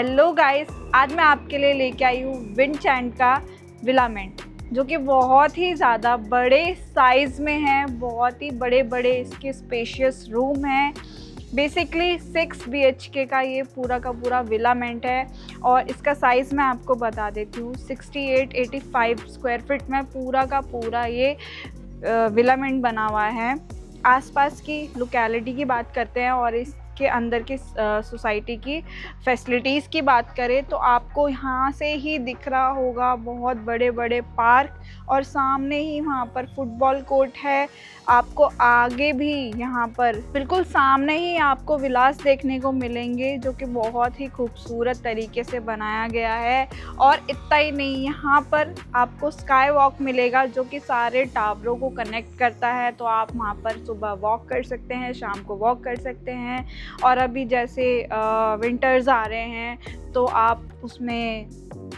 Hello guys, आज मैं आपके लिए लेके आई हूँ विंडचाइंड का विलामेंट, जो कि बहुत ही ज़्यादा बड़े साइज़ में है। बहुत ही बड़े बड़े इसके स्पेशियस रूम हैं। बेसिकली 6 BHK का ये पूरा का पूरा विलामेंट है और इसका साइज़ मैं आपको बता देती हूँ। 68-85 स्क्वायर फीट में पूरा का पूरा ये विलामेंट बना हुआ है। आसपास की लोकेलिटी की बात करते हैं और इसके अंदर की सोसाइटी की फैसिलिटीज़ की बात करें तो आपको यहाँ से ही दिख रहा होगा बहुत बड़े बड़े पार्क और सामने ही वहाँ पर फुटबॉल कोर्ट है। आपको आगे भी यहाँ पर बिल्कुल सामने ही आपको विलास देखने को मिलेंगे, जो कि बहुत ही खूबसूरत तरीके से बनाया गया है। और इतना ही नहीं, यहाँ पर आपको स्काई वॉक मिलेगा जो कि सारे टावरों को कनेक्ट करता है। तो आप वहाँ पर सुबह वॉक कर सकते हैं, शाम को वॉक कर सकते हैं। और अभी जैसे विंटर्स आ रहे हैं तो आप उसमें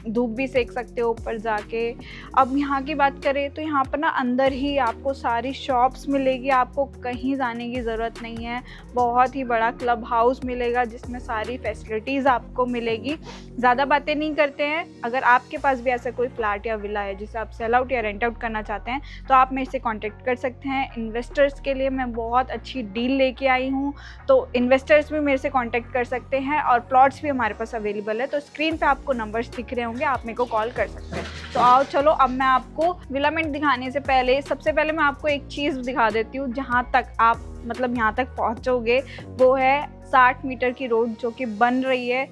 धूप भी सेक सकते हो ऊपर जाके। अब यहाँ की बात करें तो यहाँ पर ना अंदर ही आपको सारी शॉप्स मिलेगी, आपको कहीं जाने की ज़रूरत नहीं है। बहुत ही बड़ा क्लब हाउस मिलेगा जिसमें सारी फैसिलिटीज़ आपको मिलेगी। ज़्यादा बातें नहीं करते हैं, अगर आपके पास भी ऐसा कोई फ्लैट या विला है जिसे आप सेल आउट या रेंट आउट करना चाहते हैं तो आप मेरे से कॉन्टेक्ट कर सकते हैं। इन्वेस्टर्स के लिए मैं बहुत अच्छी डील लेके आई हूँ, तो इन्वेस्टर्स भी मेरे से कॉन्टेक्ट कर सकते हैं और प्लॉट्स भी हमारे पास अवेलेबल है। तो स्क्रीन पर आपको नंबर्स दिख रहे होंगे, आप मेरे को कॉल कर सकते हैं। तो आओ चलो, अब मैं आपको विलामेंट दिखाने से पहले सबसे पहले मैं आपको एक चीज़ दिखा देती हूँ। जहाँ तक आप मतलब यहाँ तक पहुँचोगे वो है 60 मीटर की रोड जो कि बन रही है।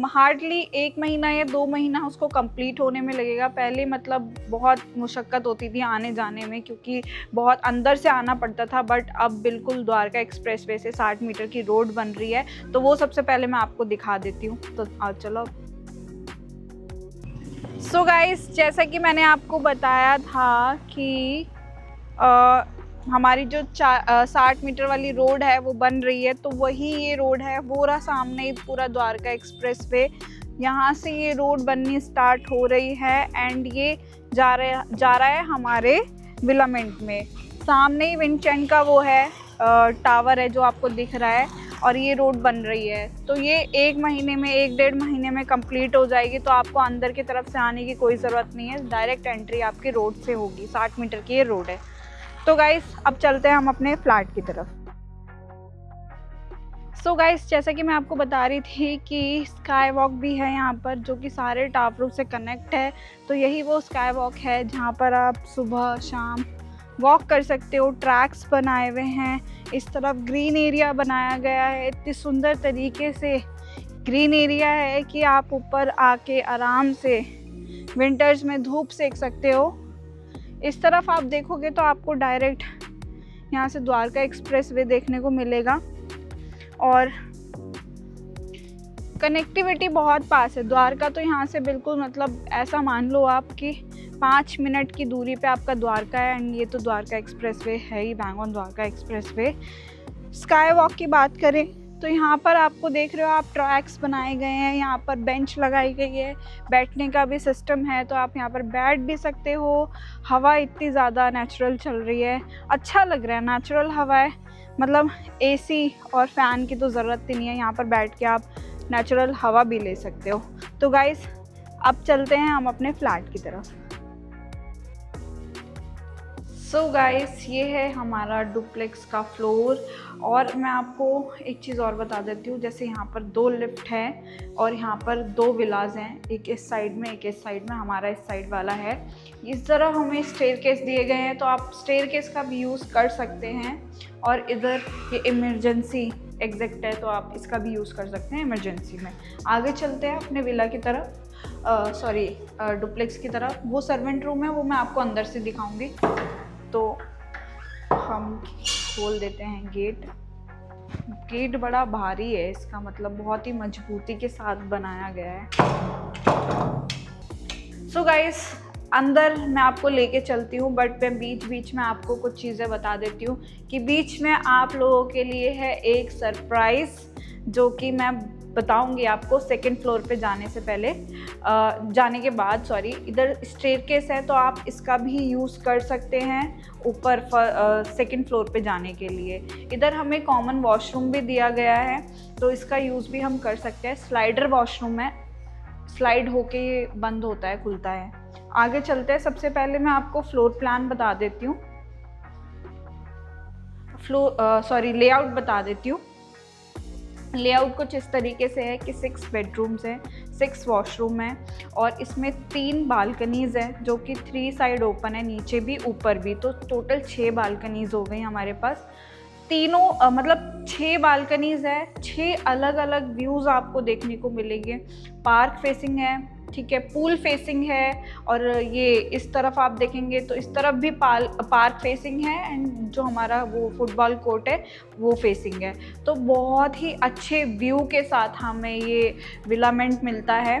हार्डली 1 महीना या 2 महीना उसको कंप्लीट होने में लगेगा। पहले मतलब बहुत मुशक्क़त होती थी आने जाने में, क्योंकि बहुत अंदर से आना पड़ता था। बट अब बिल्कुल द्वारका एक्सप्रेसवे से 60 मीटर की रोड बन रही है, तो वो सबसे पहले मैं आपको दिखा देती हूँ। तो आओ चलो। सो गाइस, जैसा कि मैंने आपको बताया था कि हमारी जो 60 मीटर वाली रोड है वो बन रही है, तो वही ये रोड है। वो रहा सामने ही पूरा द्वारका एक्सप्रेसवे। यहाँ से ये रोड बननी स्टार्ट हो रही है एंड ये जा रहा है हमारे विलामेंट में। सामने ही विंडचाइंड का वो है टावर है जो आपको दिख रहा है और ये रोड बन रही है। तो ये 1 महीने में 1-1.5 महीने में कंप्लीट हो जाएगी। तो आपको अंदर की तरफ से आने की कोई ज़रूरत नहीं है, डायरेक्ट एंट्री आपकी रोड से होगी। 60 मीटर की ये रोड है। तो गाइस, अब चलते हैं हम अपने फ्लैट की तरफ। सो गाइस, जैसा कि मैं आपको बता रही थी कि स्काई वॉक भी है यहाँ पर जो कि सारे टावरों से कनेक्ट है। तो यही वो स्काई वॉक है जहाँ पर आप सुबह शाम वॉक कर सकते हो। ट्रैक्स बनाए हुए हैं, इस तरफ ग्रीन एरिया बनाया गया है। इतनी सुंदर तरीके से ग्रीन एरिया है कि आप ऊपर आके आराम से विंटर्स में धूप सेक सकते हो। इस तरफ आप देखोगे तो आपको डायरेक्ट यहाँ से द्वारका एक्सप्रेसवे देखने को मिलेगा और कनेक्टिविटी बहुत पास है। द्वारका तो यहाँ से बिल्कुल मतलब ऐसा मान लो आप कि 5 मिनट की दूरी पे आपका द्वारका है। एंड ये तो द्वारका एक्सप्रेसवे है ही, बैंगन द्वारका एक्सप्रेसवे। स्काई वॉक की बात करें तो यहाँ पर आपको देख रहे हो आप, ट्रैक्स बनाए गए हैं, यहाँ पर बेंच लगाई गई है, बैठने का भी सिस्टम है। तो आप यहाँ पर बैठ भी सकते हो। हवा इतनी ज़्यादा नेचुरल चल रही है, अच्छा लग रहा है। नेचुरल हवा है, मतलब AC और फ़ैन की तो ज़रूरत ही नहीं है। यहाँ पर बैठ के आप नेचुरल हवा भी ले सकते हो। तो गाइस, अब चलते हैं हम अपने फ्लैट की तरफ। सो गाइस, ये है हमारा डुप्लेक्स का फ्लोर। और मैं आपको एक चीज़ और बता देती हूँ, जैसे यहाँ पर 2 लिफ्ट हैं और यहाँ पर 2 विलाज हैं, एक इस साइड में एक इस साइड में। हमारा इस साइड वाला है। इस तरह हमें स्टेयरकेस दिए गए हैं, तो आप स्टेयरकेस का भी यूज़ कर सकते हैं। और इधर ये इमरजेंसी एग्जिट है, तो आप इसका भी यूज़ कर सकते हैं इमरजेंसी में। आगे चलते हैं अपने विला की तरफ, सॉरी डुप्लेक्स की तरफ। वो सर्वेंट रूम है, वो मैं आपको अंदर से दिखाऊंगी। तो हम खोल देते हैं गेट। गेट बड़ा भारी है, इसका मतलब बहुत ही मजबूती के साथ बनाया गया है। सो गाइस, अंदर मैं आपको लेके चलती हूँ, बट मैं बीच बीच में आपको कुछ चीज़ें बता देती हूँ कि बीच में आप लोगों के लिए है एक सरप्राइज़, जो कि मैं बताऊंगी आपको सेकंड फ्लोर पे जाने से पहले, जाने के बाद सॉरी। इधर स्टेयरकेस है तो आप इसका भी यूज़ कर सकते हैं ऊपर सेकंड फ्लोर पे जाने के लिए। इधर हमें कॉमन वॉशरूम भी दिया गया है तो इसका यूज़ भी हम कर सकते हैं। स्लाइडर वॉशरूम है, स्लाइड होके ये बंद होता है, खुलता है। आगे चलते हैं। सबसे पहले मैं आपको फ्लोर प्लान बता देती हूँ, लेआउट बता देती हूँ। लेआउट कुछ इस तरीके से है कि 6 बेडरूम्स हैं, 6 वॉशरूम है और इसमें 3 बालकनीज़ है जो कि 3 साइड ओपन है, नीचे भी ऊपर भी, तो टोटल 6 बालकनीज़ हो गई हमारे पास। तीनों मतलब 6 बालकनीज़ है, 6 अलग अलग व्यूज़ आपको देखने को मिलेंगे। पार्क फेसिंग है, ठीक है, पूल फेसिंग है और ये इस तरफ आप देखेंगे तो इस तरफ भी पार्क फेसिंग है एंड जो हमारा वो फुटबॉल कोर्ट है वो फेसिंग है। तो बहुत ही अच्छे व्यू के साथ हमें ये विलामेंट मिलता है।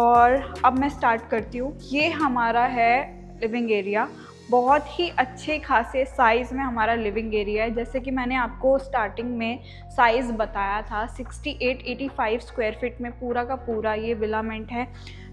और अब मैं स्टार्ट करती हूँ। ये हमारा है लिविंग एरिया, बहुत ही अच्छे खासे साइज़ में हमारा लिविंग एरिया है। जैसे कि मैंने आपको स्टार्टिंग में साइज़ बताया था, 68-85 स्क्वायर फीट में पूरा का पूरा ये विलामेंट है।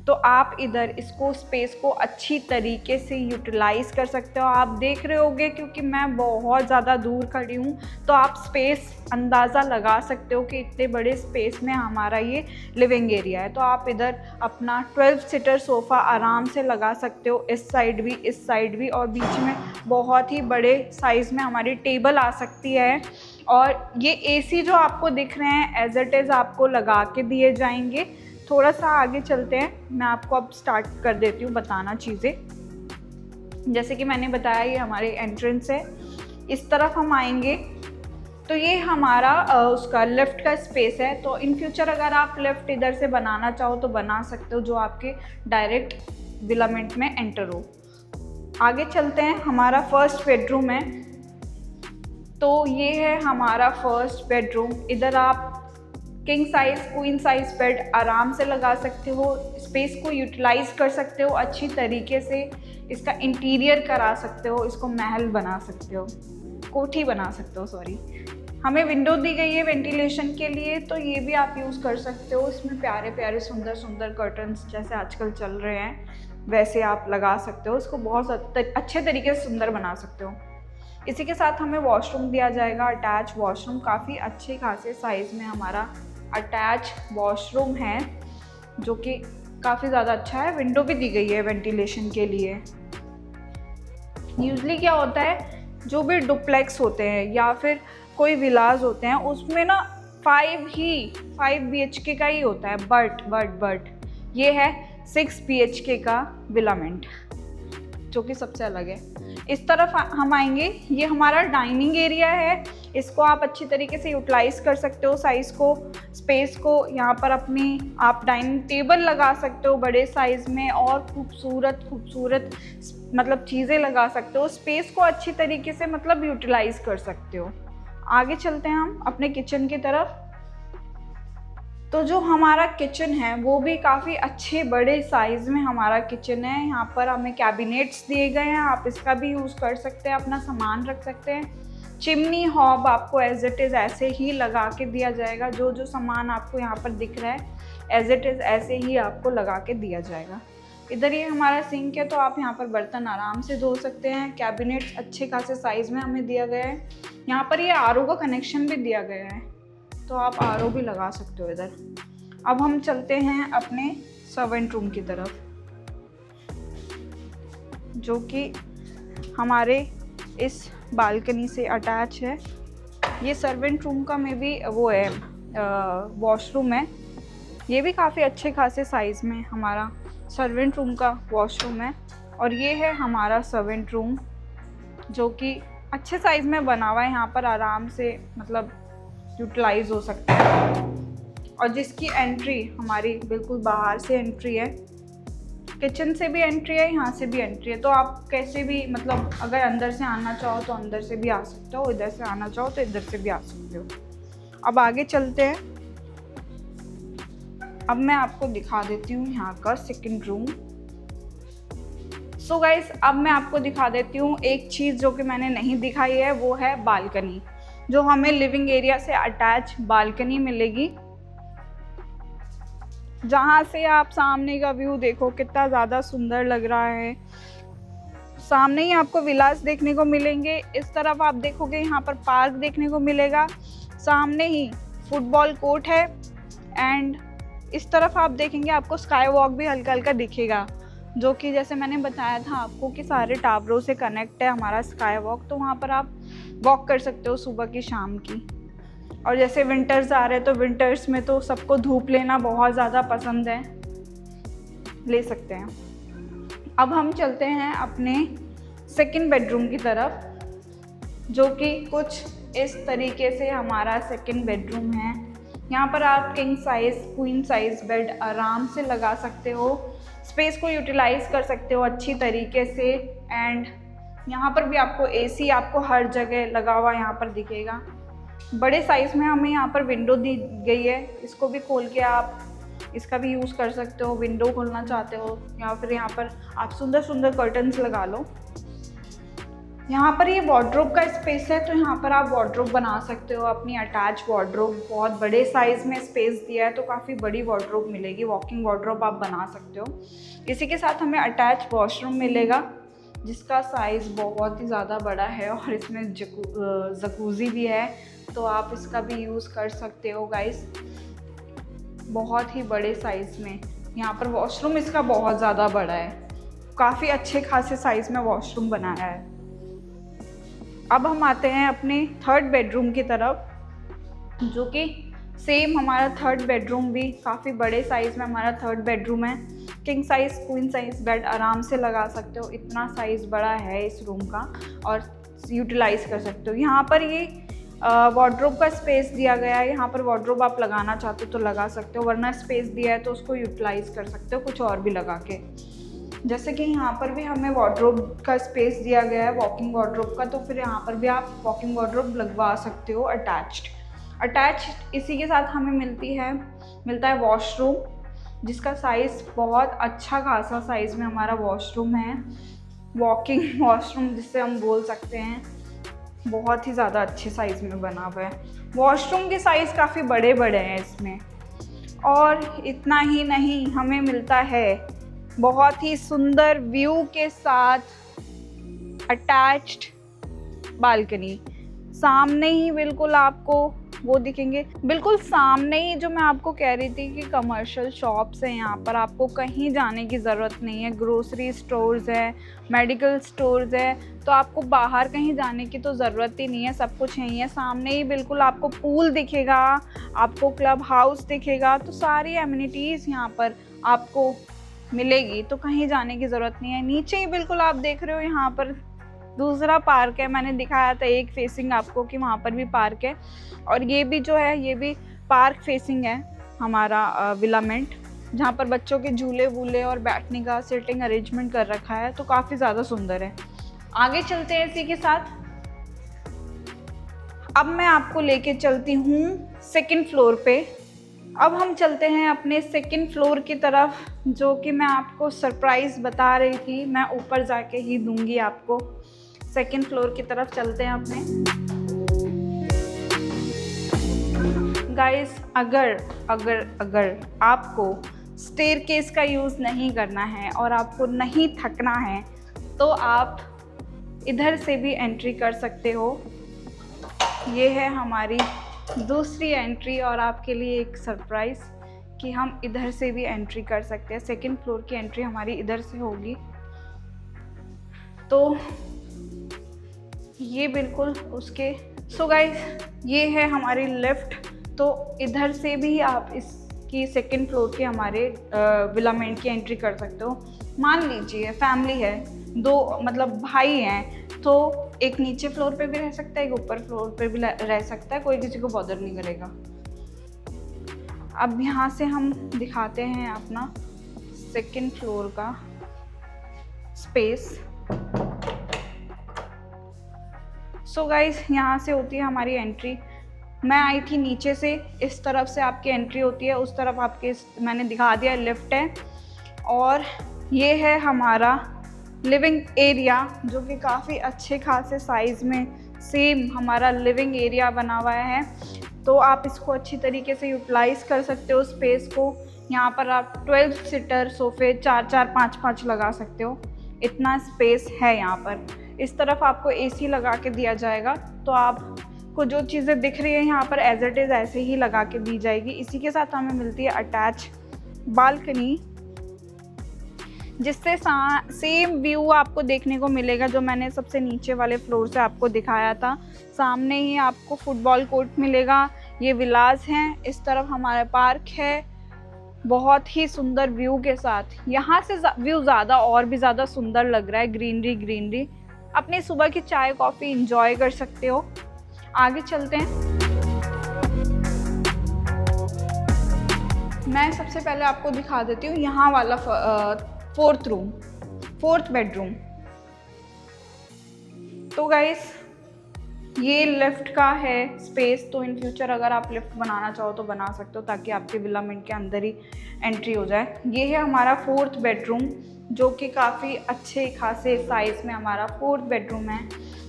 तो आप इधर इसको स्पेस को अच्छी तरीके से यूटिलाइज़ कर सकते हो। आप देख रहे होगे क्योंकि मैं बहुत ज़्यादा दूर खड़ी हूँ तो आप स्पेस अंदाज़ा लगा सकते हो कि इतने बड़े स्पेस में हमारा ये लिविंग एरिया है। तो आप इधर अपना 12 सीटर सोफ़ा आराम से लगा सकते हो, इस साइड भी इस साइड भी, और बीच में बहुत ही बड़े साइज़ में हमारी टेबल आ सकती है। और ये एसी जो आपको दिख रहे हैं एज इट इज़ आपको लगा के दिए जाएंगे। थोड़ा सा आगे चलते हैं, मैं आपको अब स्टार्ट कर देती हूँ बताना चीज़ें। जैसे कि मैंने बताया ये हमारे एंट्रेंस है, इस तरफ हम आएंगे तो ये हमारा उसका लेफ़्ट का स्पेस है। तो इन फ्यूचर अगर आप लेफ़्ट इधर से बनाना चाहो तो बना सकते हो, जो आपके डायरेक्ट विलामेंट में एंटर हो। आगे चलते हैं, हमारा फर्स्ट बेडरूम है। तो ये है हमारा फर्स्ट बेडरूम। इधर आप king size queen size bed आराम से लगा सकते हो, स्पेस को यूटिलाइज़ कर सकते हो अच्छी तरीके से, इसका इंटीरियर करा सकते हो, इसको महल बना सकते हो, कोठी बना सकते हो सॉरी। हमें विंडो दी गई है वेंटिलेशन के लिए, तो ये भी आप यूज़ कर सकते हो। इसमें प्यारे प्यारे सुंदर सुंदर कर्टन्स जैसे आजकल चल रहे हैं वैसे आप लगा सकते हो, इसको बहुत अच्छे तरीके से सुंदर बना सकते हो। इसी के साथ हमें वॉशरूम दिया जाएगा, अटैच वॉशरूम, काफ़ी अच्छे खासे साइज़ में हमारा अटैच वॉशरूम है जो कि काफ़ी ज़्यादा अच्छा है। विंडो भी दी गई है वेंटिलेशन के लिए। यूजली क्या होता है, जो भी डुप्लेक्स होते हैं या फिर कोई विलाज होते हैं उसमें ना 5 BHK का ही होता है, बट ये है 6 BHK का विलामेंट जो कि सबसे अलग है। इस तरफ हम आएंगे, ये हमारा डाइनिंग एरिया है, इसको आप अच्छी तरीके से यूटिलाइज़ कर सकते हो, साइज़ को, स्पेस को। यहाँ पर अपनी आप डाइनिंग टेबल लगा सकते हो बड़े साइज़ में और खूबसूरत मतलब चीज़ें लगा सकते हो, स्पेस को अच्छी तरीके से मतलब यूटिलाइज़ कर सकते हो। आगे चलते हैं हम अपने किचन की तरफ। तो जो हमारा किचन है वो भी काफ़ी अच्छे बड़े साइज़ में हमारा किचन है। यहाँ पर हमें कैबिनेट्स दिए गए हैं, आप इसका भी यूज़ कर सकते हैं, अपना सामान रख सकते हैं। चिमनी हॉब आपको एज इट इज़ ऐसे ही लगा के दिया जाएगा, जो सामान आपको यहाँ पर दिख रहा है एज इट इज़ ऐसे ही आपको लगा के दिया जाएगा। इधर ये हमारा सिंक है तो आप यहाँ पर बर्तन आराम से धो सकते हैं। कैबिनेट्स अच्छे खासे साइज़ में हमें दिया गया है। यहाँ पर ये आरओ का कनेक्शन भी दिया गया है तो आप आरओ भी लगा सकते हो इधर। अब हम चलते हैं अपने सर्वेंट रूम की तरफ, जो कि हमारे इस बालकनी से अटैच है। ये सर्वेंट रूम का में भी वो है वॉशरूम है, ये भी काफ़ी अच्छे खासे साइज़ में हमारा सर्वेंट रूम का वॉशरूम है। और ये है हमारा सर्वेंट रूम जो कि अच्छे साइज़ में बना हुआ है, यहाँ पर आराम से मतलब यूटिलाइज़ हो सकता है। और जिसकी एंट्री हमारी बिल्कुल बाहर से एंट्री है, किचन से भी एंट्री है, यहाँ से भी एंट्री है। तो आप कैसे भी मतलब अगर अंदर से आना चाहो तो अंदर से भी आ सकते हो, इधर से आना चाहो तो इधर से भी आ सकते हो। अब आगे चलते हैं, अब मैं आपको दिखा देती हूँ यहाँ का सेकंड रूम। सो गाइस, अब मैं आपको दिखा देती हूँ एक चीज़ जो कि मैंने नहीं दिखाई है, वो है बालकनी। जो हमें लिविंग एरिया से अटैच बालकनी मिलेगी जहाँ से आप सामने का व्यू देखो कितना ज़्यादा सुंदर लग रहा है। सामने ही आपको विलास देखने को मिलेंगे। इस तरफ आप देखोगे यहाँ पर पार्क देखने को मिलेगा। सामने ही फुटबॉल कोर्ट है एंड इस तरफ आप देखेंगे आपको स्काई वॉक भी हल्का हल्का दिखेगा, जो कि जैसे मैंने बताया था आपको कि सारे टावरों से कनेक्ट है हमारा स्काई वॉक। तो वहाँ पर आप वॉक कर सकते हो सुबह की शाम की। और जैसे विंटर्स आ रहे हैं तो विंटर्स में तो सबको धूप लेना बहुत ज़्यादा पसंद है, ले सकते हैं। अब हम चलते हैं अपने सेकंड बेडरूम की तरफ, जो कि कुछ इस तरीके से हमारा सेकंड बेडरूम है। यहाँ पर आप king size queen size bed आराम से लगा सकते हो, स्पेस को यूटिलाइज कर सकते हो अच्छी तरीके से। एंड यहाँ पर भी आपको एसी आपको हर जगह लगा हुआ यहाँ पर दिखेगा। बड़े साइज़ में हमें यहाँ पर विंडो दी गई है, इसको भी खोल के आप इसका भी यूज़ कर सकते हो। विंडो खोलना चाहते हो या फिर यहाँ पर आप सुंदर सुंदर कर्टन्स लगा लो। यहाँ पर ये वार्डरोब का स्पेस है, तो यहाँ पर आप वार्डरोब बना सकते हो अपनी अटैच वार्डरोब। बहुत बड़े साइज़ में स्पेस दिया है तो काफ़ी बड़ी वार्डरोब मिलेगी, वॉकिंग वार्डरोब आप बना सकते हो। इसी के साथ हमें अटैच वॉशरूम मिलेगा जिसका साइज़ बहुत ही ज़्यादा बड़ा है और इसमें जकूज़ी भी है, तो आप इसका भी यूज़ कर सकते हो गाइस। बहुत ही बड़े साइज़ में यहाँ पर वॉशरूम इसका बहुत ज़्यादा बड़ा है, काफ़ी अच्छे खासे साइज़ में वॉशरूम बनाया है। अब हम आते हैं अपने थर्ड बेडरूम की तरफ, जो कि सेम हमारा थर्ड बेडरूम भी काफ़ी बड़े साइज़ में हमारा थर्ड बेडरूम है। King size queen size bed आराम से लगा सकते हो, इतना साइज़ बड़ा है इस रूम का और यूटिलाइज़ कर सकते हो। यहाँ पर ये वार्डरोब का स्पेस दिया गया है, यहाँ पर वार्डरोब आप लगाना चाहते हो तो लगा सकते हो, वरना स्पेस दिया है तो उसको यूटिलाइज़ कर सकते हो कुछ और भी लगा के। जैसे कि यहाँ पर भी हमें वार्डरोब का स्पेस दिया गया है वॉकिंग वार्डरोब का, तो फिर यहाँ पर भी आप वॉकिंग वार्डरोब लगवा सकते हो अटैच्ड। इसी के साथ हमें मिलता है वॉशरूम, जिसका साइज़ बहुत अच्छा खासा साइज़ में हमारा वॉशरूम है। वॉकिंग वॉशरूम जिससे हम बोल सकते हैं, बहुत ही ज़्यादा अच्छे साइज़ में बना हुआ है। वॉशरूम के साइज़ काफ़ी बड़े बड़े हैं इसमें। और इतना ही नहीं, हमें मिलता है बहुत ही सुंदर व्यू के साथ अटैच्ड बालकनी। सामने ही बिल्कुल आपको वो दिखेंगे, बिल्कुल सामने ही जो मैं आपको कह रही थी कि कमर्शियल शॉप्स हैं, यहाँ पर आपको कहीं जाने की ज़रूरत नहीं है। ग्रोसरी स्टोर्स है, मेडिकल स्टोर्स है, तो आपको बाहर कहीं जाने की तो ज़रूरत ही नहीं है, सब कुछ यहीं है। सामने ही बिल्कुल आपको पूल दिखेगा, आपको क्लब हाउस दिखेगा, तो सारी एमिनिटीज़ यहाँ पर आपको मिलेगी, तो कहीं जाने की ज़रूरत नहीं है। नीचे ही बिल्कुल आप देख रहे हो यहाँ पर दूसरा पार्क है, मैंने दिखाया था एक फेसिंग आपको कि वहाँ पर भी पार्क है, और ये भी जो है ये भी पार्क फेसिंग है हमारा विलामेंट, जहाँ पर बच्चों के झूले वूले और बैठने का सिटिंग अरेंजमेंट कर रखा है, तो काफ़ी ज़्यादा सुंदर है। आगे चलते हैं इसी के साथ। अब मैं आपको लेके चलती हूँ सेकंड फ्लोर पे। अब हम चलते हैं अपने सेकंड फ्लोर की तरफ, जो कि मैं आपको सरप्राइज़ बता रही थी, मैं ऊपर जाके ही दूंगी आपको। सेकंड फ्लोर की तरफ चलते हैं अपने। गाइस, अगर आपको स्टेयरकेस का यूज़ नहीं करना है और आपको नहीं थकना है, तो आप इधर से भी एंट्री कर सकते हो। ये है हमारी दूसरी एंट्री, और आपके लिए एक सरप्राइज़ कि हम इधर से भी एंट्री कर सकते हैं। सेकंड फ्लोर की एंट्री हमारी इधर से होगी। तो ये बिल्कुल उसके सो गाइस, ये है हमारी लिफ्ट, तो इधर से भी आप इसकी सेकंड फ्लोर के हमारे विलामेंट की एंट्री कर सकते हो। मान लीजिए फैमिली है, दो मतलब भाई हैं, तो एक नीचे फ्लोर पे भी रह सकता है, एक ऊपर फ्लोर पे भी रह सकता है, कोई किसी को बॉदर नहीं करेगा। अब यहाँ से हम दिखाते हैं अपना सेकंड फ्लोर का स्पेस। सो गाइस, यहाँ से होती है हमारी एंट्री। मैं आई थी नीचे से, इस तरफ से आपकी एंट्री होती है, उस तरफ आपके मैंने दिखा दिया लिफ्ट है। और ये है हमारा लिविंग एरिया, जो कि काफ़ी अच्छे खासे साइज़ में सेम हमारा लिविंग एरिया बना हुआ है, तो आप इसको अच्छी तरीके से यूटिलाइज़ कर सकते हो स्पेस को। यहाँ पर आप 12 सीटर सोफे 4-4, 5-5 लगा सकते हो, इतना स्पेस है यहाँ पर। इस तरफ आपको एसी लगा के दिया जाएगा, तो आपको जो चीज़ें दिख रही है यहाँ पर एज इट इज़ ऐसे ही लगा के दी जाएगी। इसी के साथ हमें मिलती है अटैच बालकनी, जिससे सेम व्यू आपको देखने को मिलेगा जो मैंने सबसे नीचे वाले फ्लोर से आपको दिखाया था। सामने ही आपको फुटबॉल कोर्ट मिलेगा। ये विलास हैं, इस तरफ हमारा पार्क है, बहुत ही सुंदर व्यू के साथ। यहाँ से व्यू ज़्यादा और भी ज़्यादा सुंदर लग रहा है, ग्रीनरी ग्रीनरी। अपनी सुबह की चाय कॉफ़ी इंजॉय कर सकते हो। आगे चलते हैं। मैं सबसे पहले आपको दिखा देती हूँ यहाँ वाला फोर्थ बेडरूम। तो गाइस ये लिफ्ट का है स्पेस, तो इन फ्यूचर अगर आप लिफ्ट बनाना चाहो तो बना सकते हो, ताकि आपके विलामेंट के अंदर ही एंट्री हो जाए। ये है हमारा 4th बेडरूम, जो कि काफ़ी अच्छे खासे साइज़ में हमारा 4th बेडरूम है।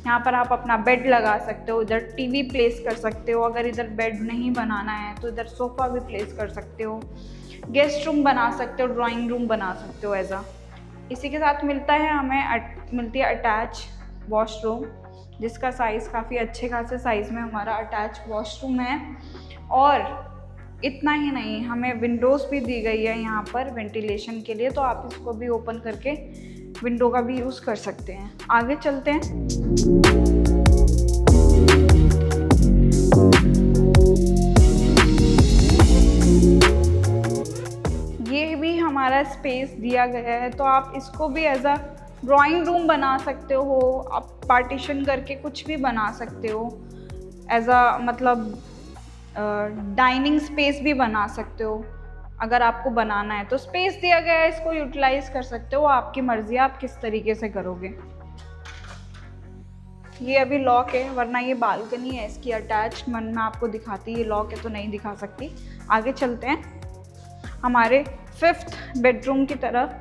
यहाँ पर आप अपना बेड लगा सकते हो, इधर टीवी प्लेस कर सकते हो। अगर इधर बेड नहीं बनाना है तो इधर सोफ़ा भी प्लेस कर सकते हो। गेस्ट रूम बना सकते हो, ड्राइंग रूम बना सकते हो ऐसा। इसी के साथ मिलता है हमें मिलती है अटैच वॉशरूम, जिसका साइज़ काफ़ी अच्छे खासे साइज़ में हमारा अटैच वॉशरूम है। और इतना ही नहीं, हमें विंडोज़ भी दी गई है यहाँ पर वेंटिलेशन के लिए, तो आप इसको भी ओपन करके विंडो का भी यूज़ कर सकते हैं। आगे चलते हैं। ये भी हमारा स्पेस दिया गया है, तो आप इसको भी एज अ ड्राइंग रूम बना सकते हो। आप पार्टीशन करके कुछ भी बना सकते हो, एज अ मतलब डाइनिंग स्पेस भी बना सकते हो। अगर आपको बनाना है तो स्पेस दिया गया है, इसको यूटिलाइज कर सकते हो। आपकी मर्जी, आप किस तरीके से करोगे। ये अभी लॉक है, वरना ये बालकनी है इसकी अटैच। मन में आपको दिखाती, ये लॉक है तो नहीं दिखा सकती। आगे चलते हैं हमारे 5th बेडरूम की तरफ,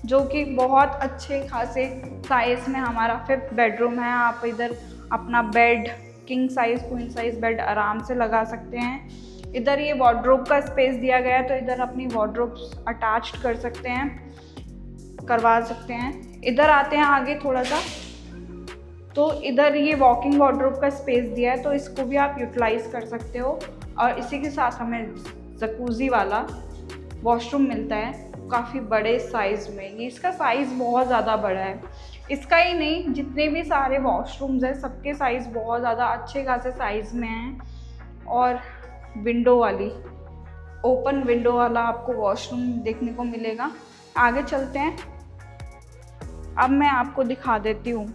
जो कि बहुत अच्छे खासे साइज़ में हमारा 5th बेडरूम है। आप इधर अपना bed king size queen size bed आराम से लगा सकते हैं। इधर ये वार्डरोब का स्पेस दिया गया है, तो इधर अपनी वार्डरोब्स अटैच्ड कर सकते हैं, करवा सकते हैं। इधर आते हैं आगे थोड़ा सा, तो इधर ये वॉकिंग वार्डरोब का स्पेस दिया है, तो इसको भी आप यूटिलाइज़ कर सकते हो। और इसी के साथ हमें जकूज़ी वाला वॉशरूम मिलता है, काफ़ी बड़े साइज़ में। ये इसका साइज़ बहुत ज़्यादा बड़ा है। इसका ही नहीं, जितने भी सारे वॉशरूम्स हैं सबके साइज़ बहुत ज़्यादा अच्छे खासे साइज़ में हैं। और विंडो वाली, ओपन विंडो वाला आपको वॉशरूम देखने को मिलेगा। आगे चलते हैं। अब मैं आपको दिखा देती हूँ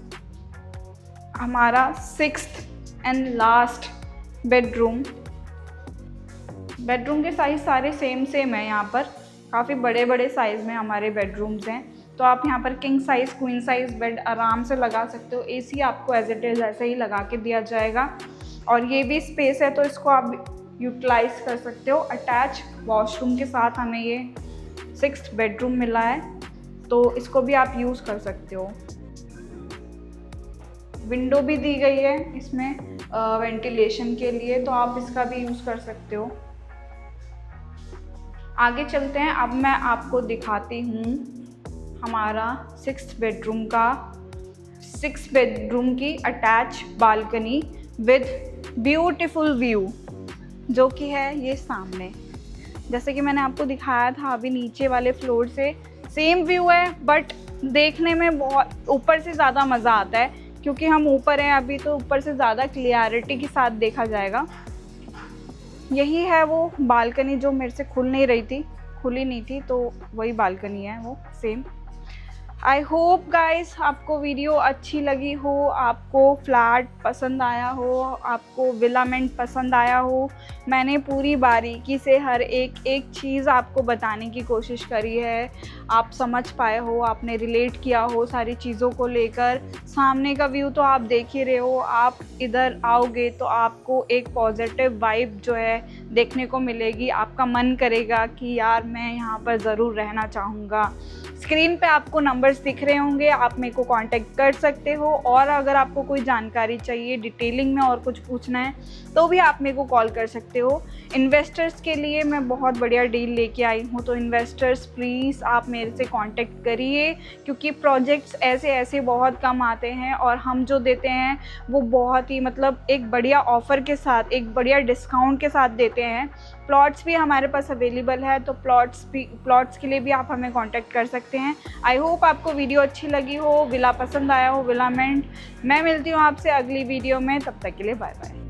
हमारा 6th and last bedroom. Bedroom के साइज़ सारे सेम है यहाँ पर, काफ़ी बड़े बड़े साइज़ में हमारे बेडरूम्स हैं। तो आप यहाँ पर king size queen size bed आराम से लगा सकते हो। एसी आपको एज इट इज़ ऐसे ही लगा के दिया जाएगा। और ये भी स्पेस है, तो इसको आप यूटिलाइज कर सकते हो। अटैच वॉशरूम के साथ हमें ये 6th बेडरूम मिला है, तो इसको भी आप यूज़ कर सकते हो। विंडो भी दी गई है इसमें वेंटिलेशन के लिए, तो आप इसका भी यूज़ कर सकते हो। आगे चलते हैं। अब मैं आपको दिखाती हूँ हमारा 6th बेडरूम का 6th बेडरूम की attach balcony with beautiful view, जो कि है ये सामने। जैसे कि मैंने आपको दिखाया था अभी नीचे वाले फ्लोर से सेम व्यू है, बट देखने में बहुत ऊपर से ज़्यादा मज़ा आता है, क्योंकि हम ऊपर हैं अभी, तो ऊपर से ज़्यादा क्लियरिटी के साथ देखा जाएगा। यही है वो बालकनी जो मेरे से खुली नहीं थी, तो वही बालकनी है वो सेम। आई होप गाइस आपको वीडियो अच्छी लगी हो, आपको फ्लैट पसंद आया हो, आपको विलामेंट पसंद आया हो। मैंने पूरी बारीकी से हर एक चीज़ आपको बताने की कोशिश करी है, आप समझ पाए हो, आपने रिलेट किया हो सारी चीज़ों को लेकर। सामने का व्यू तो आप देख ही रहे हो, आप इधर आओगे तो आपको एक पॉजिटिव वाइब जो है देखने को मिलेगी। आपका मन करेगा कि यार मैं यहाँ पर ज़रूर रहना चाहूँगा। स्क्रीन पे आपको नंबर नंबर्स दिख रहे होंगे, आप मेरे को कांटेक्ट कर सकते हो। और अगर आपको कोई जानकारी चाहिए डिटेलिंग में और कुछ पूछना है तो भी आप मेरे को कॉल कर सकते हो। इन्वेस्टर्स के लिए मैं बहुत बढ़िया डील लेके आई हूँ, तो इन्वेस्टर्स प्लीज़ आप मेरे से कांटेक्ट करिए, क्योंकि प्रोजेक्ट्स ऐसे ऐसे बहुत कम आते हैं और हम जो देते हैं वो बहुत ही मतलब एक बढ़िया ऑफ़र के साथ, एक बढ़िया डिस्काउंट के साथ देते हैं। प्लॉट्स भी हमारे पास अवेलेबल है, तो प्लॉट्स के लिए भी आप हमें कांटेक्ट कर सकते हैं। आई होप आपको वीडियो अच्छी लगी हो, विला पसंद आया हो, विलामेंट। मैं मिलती हूँ आपसे अगली वीडियो में, तब तक के लिए बाय बाय।